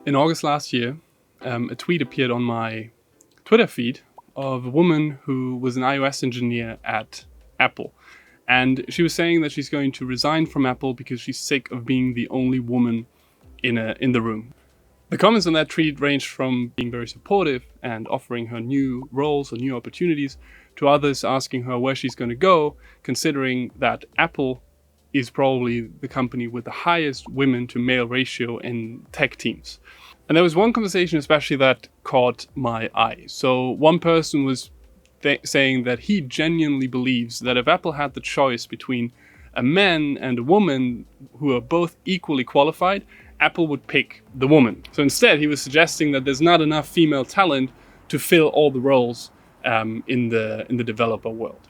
In August last year, a tweet appeared on my Twitter feed of a woman who was an iOS engineer at Apple. And she was saying that she's going to resign from Apple because she's sick of being the only woman in the room. The comments on that tweet ranged from being very supportive and offering her new roles or new opportunities to others asking her where she's going to go, considering that Apple is probably the company with the highest women to male ratio in tech teams. And there was one conversation especially that caught my eye. So one person was saying that he genuinely believes that if Apple had the choice between a man and a woman who are both equally qualified, Apple would pick the woman. So instead, he was suggesting that there's not enough female talent to fill all the roles in the developer world.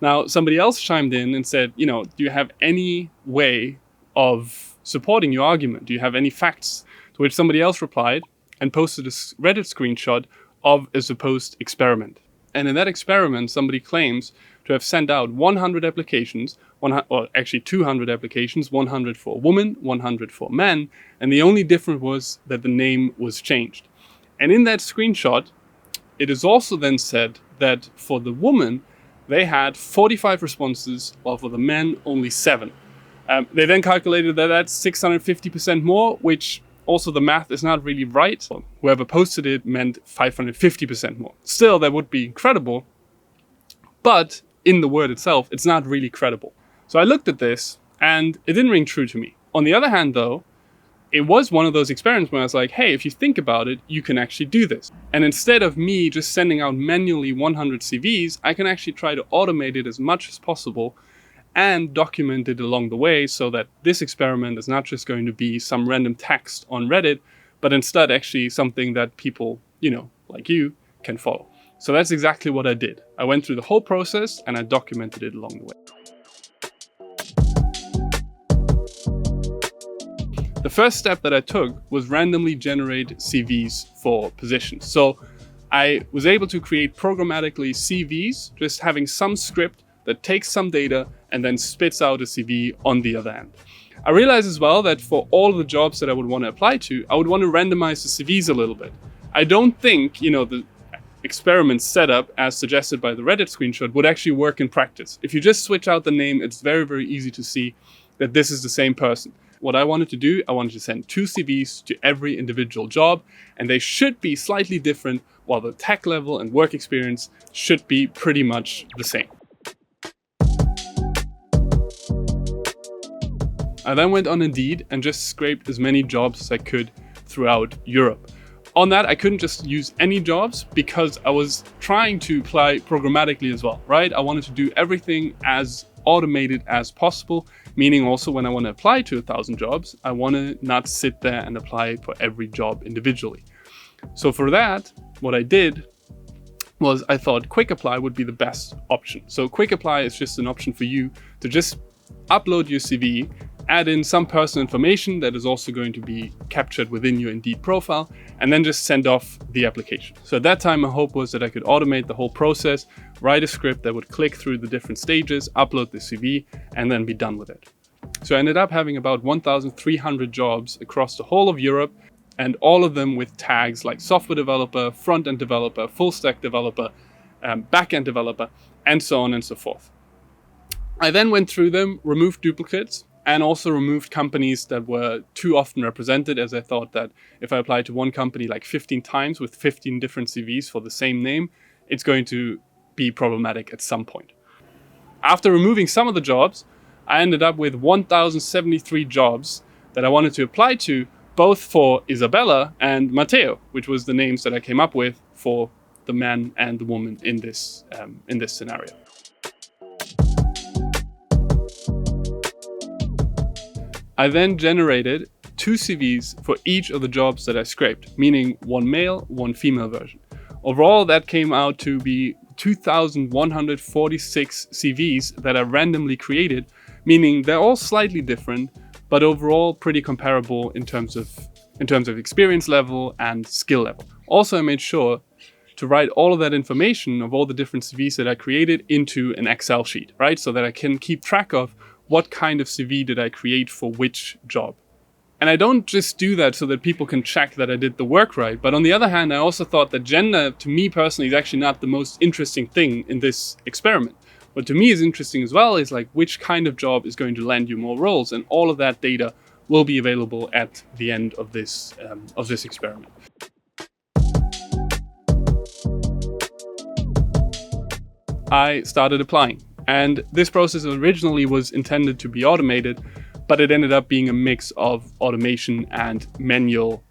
Now, somebody else chimed in and said, do you have any way of supporting your argument? Do you have any facts? To which somebody else replied and posted a Reddit screenshot of a supposed experiment. And in that experiment, somebody claims to have sent out 100 applications, or actually 200 applications, 100 for a woman, 100 for a man, and the only difference was that the name was changed. And in that screenshot, it is also then said that for the woman, they had 45 responses, while for the men, only 7. They then calculated that that's 650% more, which also the math is not really right. Whoever posted it meant 550% more. Still, that would be incredible, but in the word itself, it's not really credible. So I looked at this and it didn't ring true to me. On the other hand, though, it was one of those experiments where I was like, hey, if you think about it, you can actually do this. And instead of me just sending out manually 100 CVs, I can actually try to automate it as much as possible and document it along the way so that this experiment is not just going to be some random text on Reddit, but instead actually something that people, like you, can follow. So that's exactly what I did. I went through the whole process and I documented it along the way. The first step that I took was randomly generate CVs for positions. So I was able to create programmatically CVs, just having some script that takes some data and then spits out a CV on the other end. I realized as well that for all of the jobs that I would want to apply to, I would want to randomize the CVs a little bit. I don't think, the experiment setup as suggested by the Reddit screenshot would actually work in practice. If you just switch out the name, it's very, very easy to see that this is the same person. What I wanted to do, I wanted to send 2 CVs to every individual job, and they should be slightly different, while the tech level and work experience should be pretty much the same. I then went on Indeed and just scraped as many jobs as I could throughout Europe. On that, I couldn't just use any jobs because I was trying to apply programmatically as well, right? I wanted to do everything as automated as possible, meaning also when I want to apply to 1,000 jobs, I want to not sit there and apply for every job individually. So for that, what I did was I thought Quick Apply would be the best option. So Quick Apply is just an option for you to just upload your CV, add in some personal information that is also going to be captured within your Indeed profile, and then just send off the application. So at that time, my hope was that I could automate the whole process, write a script that would click through the different stages, upload the CV, and then be done with it. So I ended up having about 1,300 jobs across the whole of Europe, and all of them with tags like software developer, front-end developer, full-stack developer, back-end developer, and so on and so forth. I then went through them, removed duplicates, and also removed companies that were too often represented, as I thought that if I applied to one company like 15 times with 15 different CVs for the same name, it's going to be problematic at some point. After removing some of the jobs, I ended up with 1,073 jobs that I wanted to apply to, both for Isabella and Matteo, which was the names that I came up with for the man and the woman in this scenario. I then generated 2 CVs for each of the jobs that I scraped, meaning 1 male, 1 female version. Overall, that came out to be 2,146 CVs that I randomly created, meaning they're all slightly different, but overall pretty comparable in terms of experience level and skill level. Also, I made sure to write all of that information of all the different CVs that I created into an Excel sheet, right? So that I can keep track of what kind of CV did I create for which job. And I don't just do that so that people can check that I did the work right. But on the other hand, I also thought that gender, to me personally, is actually not the most interesting thing in this experiment. What to me is interesting as well is like which kind of job is going to land you more roles. And all of that data will be available at the end of this experiment. I started applying. And this process originally was intended to be automated, but it ended up being a mix of automation and manual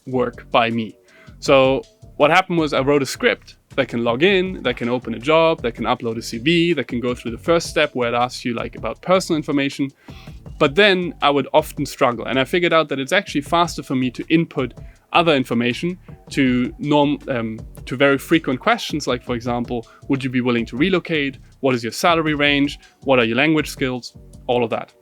work by me. So what happened was I wrote a script that can log in, that can open a job, that can upload a CV, that can go through the first step where it asks you like about personal information. But then I would often struggle, and I figured out that it's actually faster for me to input other information to very frequent questions, like for example, would you be willing to relocate? What is your salary range? What are your language skills? All of that.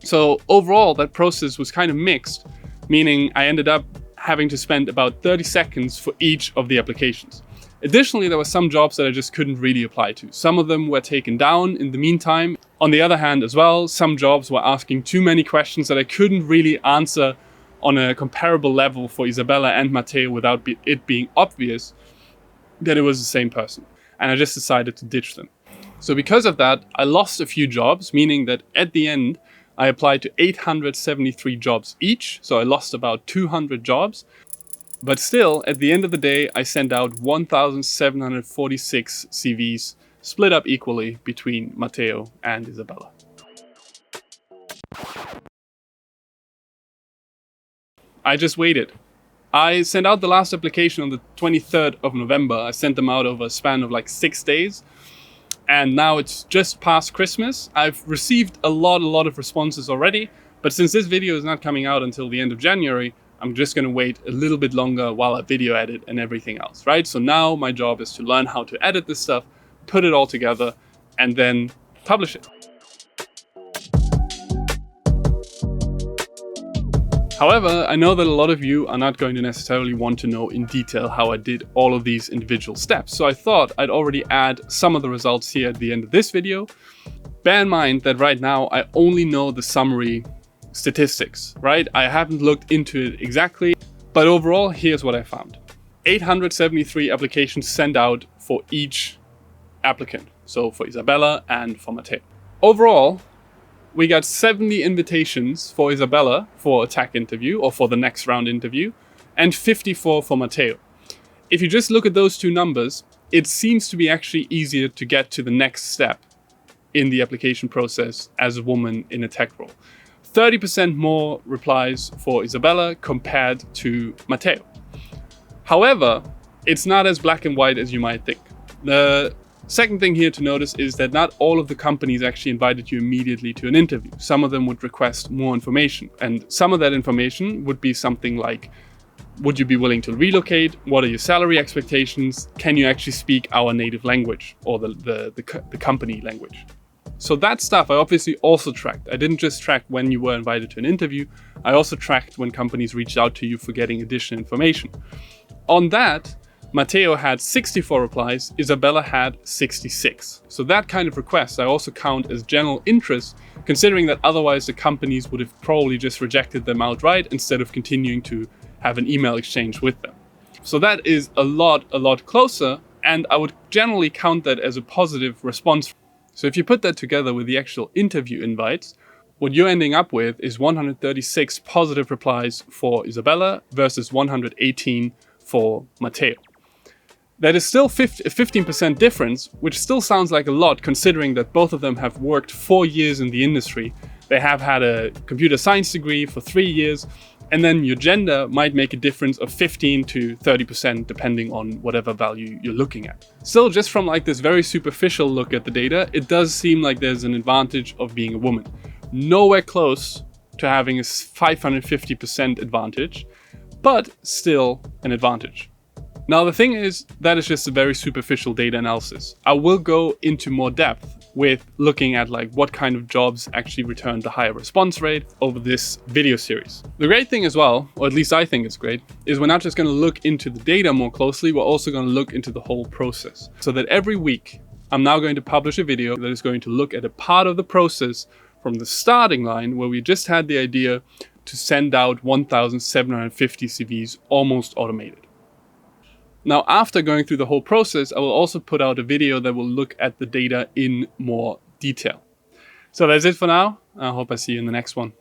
So overall, that process was kind of mixed, meaning I ended up having to spend about 30 seconds for each of the applications. Additionally, there were some jobs that I just couldn't really apply to. Some of them were taken down in the meantime. On the other hand as well, some jobs were asking too many questions that I couldn't really answer on a comparable level for Isabella and Matteo without it being obvious that it was the same person. And I just decided to ditch them. So because of that, I lost a few jobs, meaning that at the end, I applied to 873 jobs each. So I lost about 200 jobs. But still, at the end of the day, I sent out 1,746 CVs, split up equally between Matteo and Isabella. I just waited. I sent out the last application on the 23rd of November. I sent them out over a span of like 6 days. And now it's just past Christmas. I've received a lot of responses already. But since this video is not coming out until the end of January, I'm just going to wait a little bit longer while I video edit and everything else, right? So now my job is to learn how to edit this stuff, put it all together, and then publish it. However, I know that a lot of you are not going to necessarily want to know in detail how I did all of these individual steps. So I thought I'd already add some of the results here at the end of this video. Bear in mind that right now I only know the summary statistics, right? I haven't looked into it exactly, but overall, here's what I found. 873 applications sent out for each applicant. So for Isabella and for Matteo. Overall, we got 70 invitations for Isabella for a tech interview or for the next round interview, and 54 for Matteo. If you just look at those two numbers, it seems to be actually easier to get to the next step in the application process as a woman in a tech role. 30% more replies for Isabella compared to Matteo. However, it's not as black and white as you might think. The second thing here to notice is that not all of the companies actually invited you immediately to an interview. Some of them would request more information, and some of that information would be something like, would you be willing to relocate? What are your salary expectations? Can you actually speak our native language or the company language? So that stuff I obviously also tracked. I didn't just track when you were invited to an interview. I also tracked when companies reached out to you for getting additional information. On that, Matteo had 64 replies, Isabella had 66. So that kind of request I also count as general interest, considering that otherwise the companies would have probably just rejected them outright instead of continuing to have an email exchange with them. So that is a lot closer, and I would generally count that as a positive response. So if you put that together with the actual interview invites, what you're ending up with is 136 positive replies for Isabella versus 118 for Matteo. That is still a 15% difference, which still sounds like a lot considering that both of them have worked 4 years in the industry. They have had a computer science degree for 3 years, and then your gender might make a difference of 15 to 30% depending on whatever value you're looking at. Still, just from like this very superficial look at the data, it does seem like there's an advantage of being a woman. Nowhere close to having a 550% advantage, but still an advantage. Now the thing is, that is just a very superficial data analysis. I will go into more depth with looking at like what kind of jobs actually return the higher response rate over this video series. The great thing as well, or at least I think it's great, is we're not just going to look into the data more closely, we're also going to look into the whole process. So that every week, I'm now going to publish a video that is going to look at a part of the process from the starting line where we just had the idea to send out 1,750 CVs almost automated. Now, after going through the whole process, I will also put out a video that will look at the data in more detail. So that's it for now. I hope I see you in the next one.